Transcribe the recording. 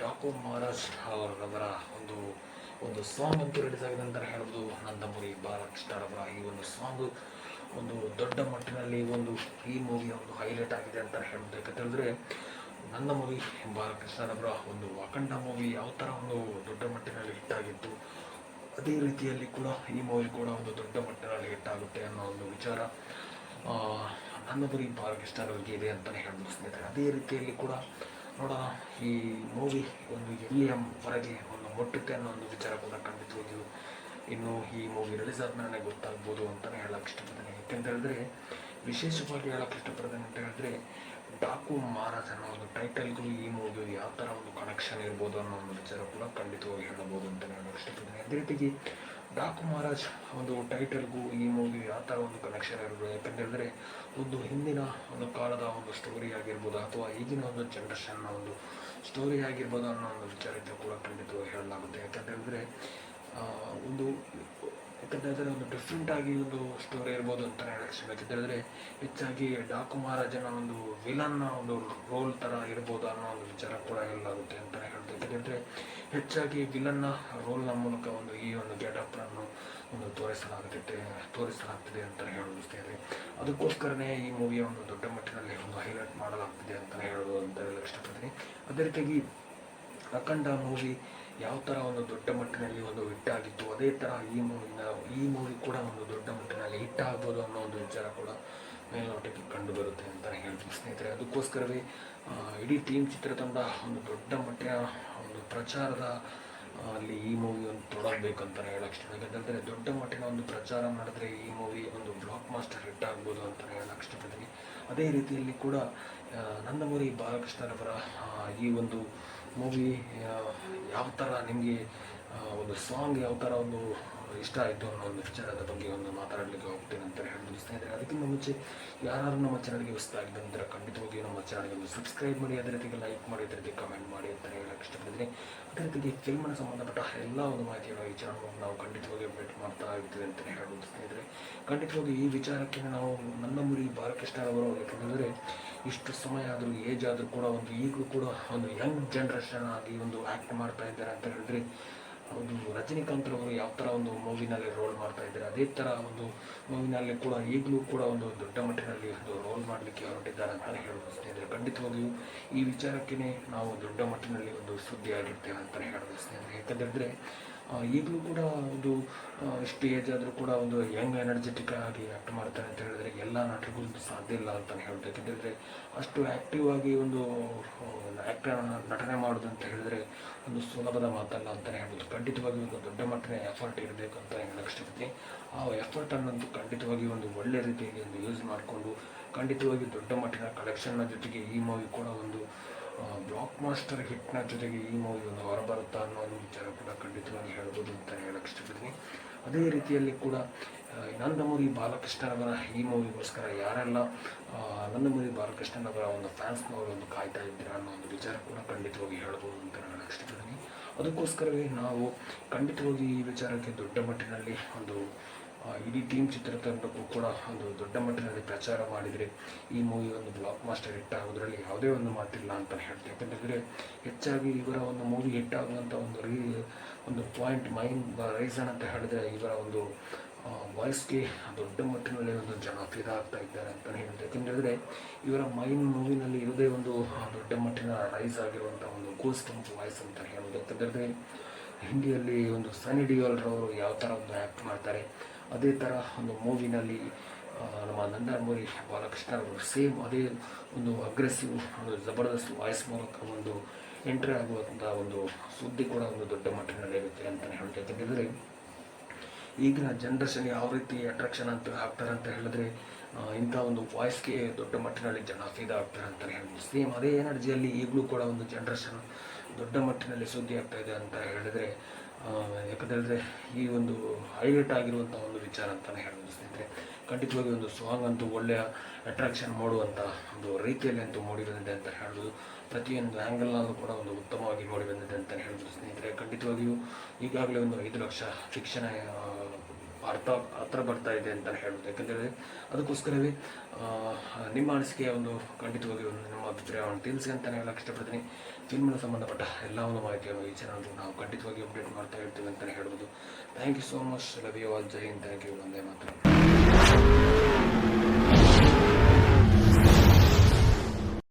ಡಾಕು ಮಹಾರಾಜ್ ಅವರವರ ಒಂದು ಒಂದು ಸಾಂಗ್ ಅಂತೂ ರಿಲೀಸ್ ಆಗಿದೆ ಅಂತಲೇ ಹೇಳ್ಬೋದು. ನಂದಮುರಿ ಬಾಲಕೃಷ್ಣ ಅವರ ಈ ಒಂದು ಸಾಂಗು ಒಂದು ದೊಡ್ಡ ಮಟ್ಟಿನಲ್ಲಿ ಈ ಮೂವಿಯ ಒಂದು ಹೈಲೈಟ್ ಆಗಿದೆ ಅಂತ ಹೇಳ್ಬೋದು. ಯಾಕಂತ ಹೇಳಿದ್ರೆ ನಂದಮುರಿ ಬಾಲಕೃಷ್ಣರವರ ಒಂದು ಅಖಂಡ ಮೂವಿ ಯಾವ ಥರ ಒಂದು ದೊಡ್ಡ ಮಟ್ಟಿನಲ್ಲಿ ಹಿಟ್ ಆಗಿತ್ತು, ಅದೇ ರೀತಿಯಲ್ಲಿ ಕೂಡ ಈ ಮೂವಿ ಕೂಡ ಒಂದು ದೊಡ್ಡ ಮಟ್ಟಿನಲ್ಲಿ ಹಿಟ್ ಆಗುತ್ತೆ ಅನ್ನೋ ಒಂದು ವಿಚಾರ ನಂದಮುರಿ ಬಾಲಕೃಷ್ಣರವರಿಗೆ ಇದೆ ಅಂತಲೇ ಹೇಳ್ಬೋದು ಸ್ನೇಹಿತರೆ. ಅದೇ ರೀತಿಯಲ್ಲಿ ಕೂಡ ನೋಡೋಣ ಈ ಮೂವಿ ಒಂದು ಎಲ್ಲಿಯವರೆಗೆ ಒಂದು ಮುಟ್ಟುತ್ತೆ ಅನ್ನೋ ಒಂದು ವಿಚಾರ ಕೂಡ ಖಂಡಿತವಾಗಿಯೂ ಇನ್ನು ಈ ಮೂವಿ ರಿಲೀಸ್ ಆದ್ಮೇಲೆ ನನಗೆ ಗೊತ್ತಾಗ್ಬೋದು ಅಂತಲೇ ಹೇಳೋಕ್ಕೆ ಇಷ್ಟಪಡ್ತೇನೆ. ಯಾಕೆಂತ ಹೇಳಿದ್ರೆ ವಿಶೇಷವಾಗಿ ಹೇಳೋಕ್ಕೆ ಇಷ್ಟಪಡ್ತೇನೆ ಅಂತ ಹೇಳಿದ್ರೆ ಡಾಕು ಮಹಾರಾಜ್ ಅನ್ನೋ ಒಂದು ಟೈಟಲ್ಗೂ ಈ ಮೂವಿಗೂ ಯಾವ ಥರ ಒಂದು ಕನೆಕ್ಷನ್ ಇರ್ಬೋದು ಅನ್ನೋ ಒಂದು ವಿಚಾರ ಕೂಡ ಖಂಡಿತವಾಗಿ ಹೇಳಬಹುದು ಅಂತಲೇ ಹೇಳೋಕ್ಕೆ ಇಷ್ಟಪಡ್ತೇನೆ. ಅದೇ ರೀತಿಗೆ ಡಾಕು ಮಹಾರಾಜ್ ಒಂದು ಟೈಟಲ್ಗೂ ಈ ಮೂವಿ ಯಾವ ಥರ ಒಂದು ಕನೆಕ್ಷನ್ ಇರ್ಬೋದು. ಯಾಕಂತ ಹೇಳಿದ್ರೆ ಒಂದು ಹಿಂದಿನ ಒಂದು ಕಾಲದ ಒಂದು ಸ್ಟೋರಿ ಆಗಿರ್ಬೋದು ಅಥವಾ ಈಗಿನ ಒಂದು ಜನ್ರೇಷನ್ನ ಒಂದು ಸ್ಟೋರಿ ಆಗಿರ್ಬೋದು ಅನ್ನೋ ಒಂದು ವಿಚಾರ ಕೂಡ ಖಂಡಿತವಾಗಿ ಹೇಳಲಾಗುತ್ತೆ. ಯಾಕಂತ ಹೇಳಿದ್ರೆ ಒಂದು ಡಿಫ್ರೆಂಟ್ ಆಗಿ ಒಂದು ಸ್ಟೋರಿ ಇರ್ಬೋದು ಅಂತ ಹೇಳಕ್ಕೆ. ಯಾಕಂತ ಹೇಳಿದ್ರೆ ಹೆಚ್ಚಾಗಿ ಡಾಕು ಮಹಾರಾಜನ ಒಂದು ವಿಲನ್ನ ಒಂದು ರೋಲ್ ಥರ ಇರ್ಬೋದು ಅನ್ನೋ ಒಂದು ವಿಚಾರ ಕೂಡ ಹೇಳಲಾಗುತ್ತೆ ಅಂತಲೇ ಹೇಳ್ತಾರೆ. ಯಾಕಂದರೆ ಹೆಚ್ಚಾಗಿ ವಿಲನ್ನ ರೋಲ್ನ ಮೂಲಕ ಈ ಒಂದು ಗೆಟಪ್ನನ್ನು ತೋರಿಸಲಾಗ್ತಿದೆ ಅಂತಲೇ ಹೇಳೋದು ಸ್ನೇಹಿತರೆ. ಅದಕ್ಕೋಸ್ಕರನೇ ಈ ಮೂವಿಯ ಒಂದು ದೊಡ್ಡ ಮಟ್ಟಿನಲ್ಲಿ ಒಂದು ಹೈಲೈಟ್ ಮಾಡಲಾಗ್ತಿದೆ ಅಂತಲೇ ಹೇಳೋದು ಅಂತ ಹೇಳಕ್ಕೆ ಇಷ್ಟಪಡ್ತೀನಿ. ಅದೇ ರೀತಿಯಾಗಿ ಅಖಂಡ ಮೂವಿ ಯಾವ ಥರ ಒಂದು ದೊಡ್ಡ ಮಟ್ಟಿನಲ್ಲಿ ಒಂದು ಹಿಟ್ ಆಗಿತ್ತು, ಅದೇ ಥರ ಈ ಮೂವಿ ಕೂಡ ಒಂದು ದೊಡ್ಡ ಮಟ್ಟಿನಲ್ಲಿ ಹಿಟ್ ಆಗ್ಬೋದು ಅನ್ನೋ ಒಂದು ವಿಚಾರ ಕೂಡ ಮೇಲ್ನೋಟಕ್ಕೆ ಕಂಡು ಬರುತ್ತೆ ಅಂತಲೇ ಹೇಳ್ತೀನಿ ಸ್ನೇಹಿತರೆ. ಅದಕ್ಕೋಸ್ಕರವೇ ಇಡೀ ಟೀಮ್ ಚಿತ್ರತಂಡ ಒಂದು ದೊಡ್ಡ ಮಟ್ಟಿನ ಒಂದು ಪ್ರಚಾರದ ಅಲ್ಲಿ ಈ ಮೂವಿ ಒಂದು ತೊಡಗಬೇಕಂತಲೇ ಹೇಳಕ್ಕೆ ಇಷ್ಟ. ಯಾಕಂತಂದರೆ ದೊಡ್ಡ ಮಟ್ಟಿನ ಒಂದು ಪ್ರಚಾರ ಮಾಡಿದ್ರೆ ಈ ಮೂವಿ ಒಂದು ಬ್ಲಾಕ್ ಮಾಸ್ಟರ್ ಹಿಟ್ ಆಗ್ಬೋದು ಅಂತಲೇ ಹೇಳಕ್ಕೆ ಇಷ್ಟಪಡ್ತೀನಿ. ಅದೇ ರೀತಿಯಲ್ಲಿ ಕೂಡ ನಂದಮುರಿ ಬಾಲಕೃಷ್ಣರವರ ಈ ಒಂದು ಮೂವಿ ಯಾವ ಥರ ನಿಮಗೆ ಒಂದು ಸಾಂಗ್ ಯಾವ ಥರ ಒಂದು ಇಷ್ಟ ಆಯಿತು ಅನ್ನೋ ಒಂದು ವಿಚಾರದ ಬಗ್ಗೆ ಒಂದು ಮಾತಾಡಲಿಕ್ಕೆ ಹೋಗ್ತೇನೆ ಅಂತ ಹೇಳ್ಬೋದು ಸ್ನೇಹಿತರೆ. ಅದಕ್ಕಿಂತ ಮುಂಚೆ ಯಾರು ನಮ್ಮ ಚಾನಲ್ಗೆ ಹೊಸದಾಗಿದೆ ಅಂದರೆ ಖಂಡಿತವಾಗಿ ನಮ್ಮ ಚಾನಲ್ಗೆ ಒಂದು ಸಬ್ಸ್ಕ್ರೈಬ್ ಮಾಡಿ, ಅದೇ ರೀತಿಗೆ ಲೈಕ್ ಮಾಡಿ, ಅದೇ ರೀತಿ ಕಮೆಂಟ್ ಮಾಡಿ ಅಂತ ಹೇಳಕ್ಕೆ ಇಷ್ಟಪಡ್ತೀನಿ. ಅದೇ ರೀತಿಗೆ ಫಿಲ್ಮ್ನ ಸಂಬಂಧಪಟ್ಟ ಎಲ್ಲ ಒಂದು ಮಾಹಿತಿಯನ್ನು ಈ ಚಾನಲ್ ನಾವು ಖಂಡಿತವಾಗಿ ಅಪ್ಡೇಟ್ ಮಾಡ್ತಾ ಇರ್ತೀವಿ ಅಂತಲೇ ಹೇಳ್ಬೋದು ಸ್ನೇಹಿತರೆ. ಖಂಡಿತವಾಗಿ ಈ ವಿಚಾರಕ್ಕೆ ನಾವು ನಂದಮುರಿ ಬಾಲಕೃಷ್ಣರವರು ಯಾಕಂದರೆ ಇಷ್ಟು ಸಮಯ ಆದರೂ ಏಜ್ ಆದರೂ ಕೂಡ ಈಗಲೂ ಕೂಡ ಒಂದು ಯಂಗ್ ಜನ್ರೇಷನ್ ಆಗಿ ಒಂದು ಆ್ಯಕ್ಟ್ ಮಾಡ್ತಾ ಇದ್ದಾರೆ ಅಂತ ಹೇಳಿದ್ರೆ ಒಂದು ರಜನಿಕಾಂತ್ರವರು ಯಾವ ಥರ ಒಂದು ಮೂವಿನಲ್ಲಿ ರೋಲ್ ಮಾಡ್ತಾ ಇದ್ದಾರೆ ಅದೇ ಥರ ಒಂದು ಮೂವಿನಲ್ಲಿ ಕೂಡ ಈಗಲೂ ಕೂಡ ಒಂದು ದೊಡ್ಡ ಮಟ್ಟಿನಲ್ಲಿ ಒಂದು ರೋಲ್ ಮಾಡಲಿಕ್ಕೆ ಹೊರಟಿದ್ದಾರೆ ಅಂತಲೇ ಹೇಳ್ಬೋದು ಸ್ನೇಹಿತರೆ. ಖಂಡಿತವಾಗಿಯೂ ಈ ವಿಚಾರಕ್ಕೆ ನಾವು ದೊಡ್ಡ ಮಟ್ಟಿನಲ್ಲಿ ಒಂದು ಸುದ್ದಿ ಆಗಿರ್ತೇವೆ ಅಂತಲೇ ಹೇಳ್ಬೋದು ಸ್ನೇಹಿತರೆ. ಯಾಕಂದರೆ ಈಗಲೂ ಕೂಡ ಒಂದು ಇಷ್ಟು ಏಜ್ ಆದರೂ ಕೂಡ ಒಂದು ಯಂಗ್ ಎನರ್ಜೆಟಿಕ್ ಆಗಿ ಆ್ಯಕ್ಟ್ ಮಾಡ್ತಾರೆ ಅಂತ ಹೇಳಿದ್ರೆ ಎಲ್ಲ ನಟರಿಗೂ ಸಾಧ್ಯ ಇಲ್ಲ ಅಂತಲೇ ಹೇಳ್ಬೋದು. ಯಾಕೆಂದರೆ ಅಷ್ಟು ಆ್ಯಕ್ಟಿವ್ ಆಗಿ ಒಂದು ನಟನೆ ಮಾಡೋದು ಅಂತ ಹೇಳಿದ್ರೆ ಒಂದು ಸುಲಭದ ಮಾತಲ್ಲ ಅಂತಲೇ ಹೇಳ್ಬೋದು. ಖಂಡಿತವಾಗಿ ಒಂದು ದೊಡ್ಡ ಮಟ್ಟಿನ ಎಫರ್ಟ್ ಇರಬೇಕು ಅಂತ ಹೇಳಕ್ಕೆ ಇಷ್ಟಪಡ್ತೀನಿ. ಆ ಎಫರ್ಟ್ ಅನ್ನೋದು ಖಂಡಿತವಾಗಿ ಒಂದು ಒಳ್ಳೆ ರೀತಿಯಲ್ಲಿ ಒಂದು ಯೂಸ್ ಮಾಡಿಕೊಂಡು ಖಂಡಿತವಾಗಿ ದೊಡ್ಡ ಮಟ್ಟಿನ ಕಲೆಕ್ಷನ್ನ ಜೊತೆಗೆ ಈ ಮೂವಿ ಕೂಡ ಒಂದು ಬ್ಲಾಕ್ ಮಾಸ್ಟರ್ ಹಿಟ್ನ ಜೊತೆಗೆ ಈ ಮೂವಿ ಒಂದು ಹೊರಬರುತ್ತಾ ಅನ್ನೋ ಒಂದು ವಿಚಾರ ಕೂಡ ಖಂಡಿತವಾಗಿ ಹೇಳ್ಬೋದು ಅಂತ ಹೇಳಕ್ಕೆ ಇಷ್ಟಪಡ್ತೀನಿ. ಅದೇ ರೀತಿಯಲ್ಲಿ ಕೂಡ ನಂದಮುರಿ ಬಾಲಕೃಷ್ಣರವರ ಈ ಮೂವಿಗೋಸ್ಕರ ಯಾರೆಲ್ಲ ನಂದಮುರಿ ಬಾಲಕೃಷ್ಣನವರ ಒಂದು ಫ್ಯಾನ್ಸ್ನವರು ಒಂದು ಕಾಯ್ತಾ ಇದ್ದೀರಾ ಅನ್ನೋ ಒಂದು ವಿಚಾರ ಕೂಡ ಖಂಡಿತವಾಗಿ ಹೇಳ್ಬೋದು ಅಂತ ಹೇಳಕ್ಕೆ ಇಷ್ಟಪಡ್ತೀನಿ. ಅದಕ್ಕೋಸ್ಕರವೇ ನಾವು ಖಂಡಿತವಾಗಿ ಈ ವಿಚಾರಕ್ಕೆ ದೊಡ್ಡ ಮಟ್ಟಿನಲ್ಲಿ ಒಂದು ಇಡೀ ಟೀಮ್ ಚಿತ್ರತಂಡಕ್ಕೂ ಕೂಡ ಒಂದು ದೊಡ್ಡ ಮಟ್ಟಿನಲ್ಲಿ ಪ್ರಚಾರ ಮಾಡಿದರೆ ಈ ಮೂವಿ ಒಂದು ಬ್ಲಾಕ್ ಮಾಸ್ಟರ್ ಹಿಟ್ ಆಗೋದ್ರಲ್ಲಿ ಯಾವುದೇ ಒಂದು ಮಾತಿಲ್ಲ ಅಂತ ಹೇಳ್ತೀವಿ. ಯಾಕಂತಂದರೆ ಹೆಚ್ಚಾಗಿ ಇವರ ಒಂದು ಮೂವಿ ಹಿಟ್ ಆಗುವಂಥ ಒಂದು ಪಾಯಿಂಟ್ ರೀಸನ್ ಅಂತ ಹೇಳಿದ್ರೆ ಇವರ ಒಂದು ವಾಯ್ಸ್ಗೆ ದೊಡ್ಡ ಮಟ್ಟಿನಲ್ಲಿ ಒಂದು ಜನ ಫಿದಾ ಆಗ್ತಾ ಇದ್ದಾರೆ ಅಂತಲೇ ಹೇಳ್ತಾರೆ. ಯಾಕಂತೇಳಿದ್ರೆ ಇವರ ಮೂವಿನಲ್ಲಿ ಇರೋದೇ ಒಂದು ದೊಡ್ಡ ಮಟ್ಟಿನ ರೈಸ್ ಆಗಿರುವಂಥ ಒಂದು ಗೂಸ್ ಬಂಪ್ ವಾಯ್ಸ್ ಅಂತ ಹೇಳ್ಬೋದು. ಯಾಕಂತೇಳಿದ್ರೆ ಹಿಂದಿಯಲ್ಲಿ ಒಂದು ಸನ್ನಿ ಡಿಯೋಲ್ರವರು ಯಾವ ಥರ ಒಂದು ಆ್ಯಕ್ಟ್ ಮಾಡ್ತಾರೆ ಅದೇ ಥರ ಒಂದು ಮೂವಿನಲ್ಲಿ ನಮ್ಮ ನಂದಮುರಿ ಬಾಲಕೃಷ್ಣರವರು ಸೇಮ್ ಅದೇ ಒಂದು ಅಗ್ರೆಸಿವ್ ಒಂದು ಜಬರ್ದಸ್ತ್ ವಾಯ್ಸ್ ಮೂಲಕ ಒಂದು ಎಂಟ್ರಿ ಆಗುವಂಥ ಒಂದು ಸುದ್ದಿ ಕೂಡ ಒಂದು ದೊಡ್ಡ ಮಟ್ಟಿನಲ್ಲಿ ಇರುತ್ತೆ ಅಂತಲೇ ಹೇಳ್ತಾರೆ. ಯಾಕಂದರೆ ಈಗಿನ ಜನ್ರೇಷನ್ ಯಾವ ರೀತಿ ಅಟ್ರಾಕ್ಷನ್ ಅಂತ ಆಗ್ತಾರೆ ಅಂತ ಹೇಳಿದ್ರೆ ಇಂಥ ಒಂದು ವಾಯ್ಸ್ಗೆ ದೊಡ್ಡ ಮಟ್ಟಿನಲ್ಲಿ ಜನ ಫಿದಾ ಆಗ್ತಾರೆ ಅಂತಲೇ ಹೇಳ್ಬೋದು. ಸೇಮ್ ಅದೇ ಎನರ್ಜಿಯಲ್ಲಿ ಈಗಲೂ ಕೂಡ ಒಂದು ಜನ್ರೇಷನ್ ದೊಡ್ಡ ಮಟ್ಟಿನಲ್ಲಿ ಸುದ್ದಿ ಆಗ್ತಾ ಇದೆ ಅಂತ ಹೇಳಿದರೆ ಯಾಕಂತೇಳಿದ್ರೆ ಈ ಒಂದು ಹೈಲೈಟ್ ಆಗಿರುವಂಥ ಒಂದು ವಿಚಾರ ಅಂತಲೇ ಹೇಳ್ಬೋದು ಸ್ನೇಹಿತರೆ. ಖಂಡಿತವಾಗಿ ಒಂದು ಸಾಂಗ್ ಅಂತೂ ಒಳ್ಳೆಯ ಅಟ್ರಾಕ್ಷನ್ ಮಾಡುವಂಥ ಒಂದು ರೀತಿಯಲ್ಲಿ ಅಂತೂ ಮೂಡಿ ಬಂದಿದೆ ಅಂತ ಹೇಳ್ಬೋದು. ಪ್ರತಿಯೊಂದು ಆ್ಯಂಗಲ್ನಲ್ಲೂ ಕೂಡ ಒಂದು ಉತ್ತಮವಾಗಿ ಮೂಡಿ ಬಂದಿದೆ ಅಂತ ಹೇಳ್ಬೋದು ಸ್ನೇಹಿತರೆ. ಖಂಡಿತವಾಗಿಯೂ ಈಗಾಗಲೇ ಒಂದು 5 ಲಕ್ಷ ವೀಕ್ಷಣೆ ಹತ್ರ ಬರ್ತಾ ಇದೆ ಅಂತಲೇ ಹೇಳ್ಬೋದು. ಯಾಕಂದರೆ ಅದಕ್ಕೋಸ್ಕರವೇ ನಿಮ್ಮ ಅನಿಸಿಕೆಯ ಒಂದು ಖಂಡಿತವಾಗಿ ಒಂದು ನಮ್ಮ ಅಭಿಪ್ರಾಯವನ್ನು ತಿಳಿಸಿ ಅಂತ ಹೇಳಕ್ಕೆ ಇಷ್ಟಪಡ್ತೀನಿ. ಫಿಲ್ಮ್ನ ಸಂಬಂಧಪಟ್ಟ ಎಲ್ಲ ಒಂದು ಮಾಹಿತಿಯನ್ನು ಈ ಚಾನಲ್ ನಾವು ಖಂಡಿತವಾಗಿ ಅಪ್ಡೇಟ್ ಮಾಡ್ತಾ ಇರ್ತೀವಿ ಅಂತಲೇ ಹೇಳ್ಬೋದು. Thank you so much. Love you all. ಜೈ ಹಿಂದ್. Thank you. ವಂದೇ ಮಾತರಂ.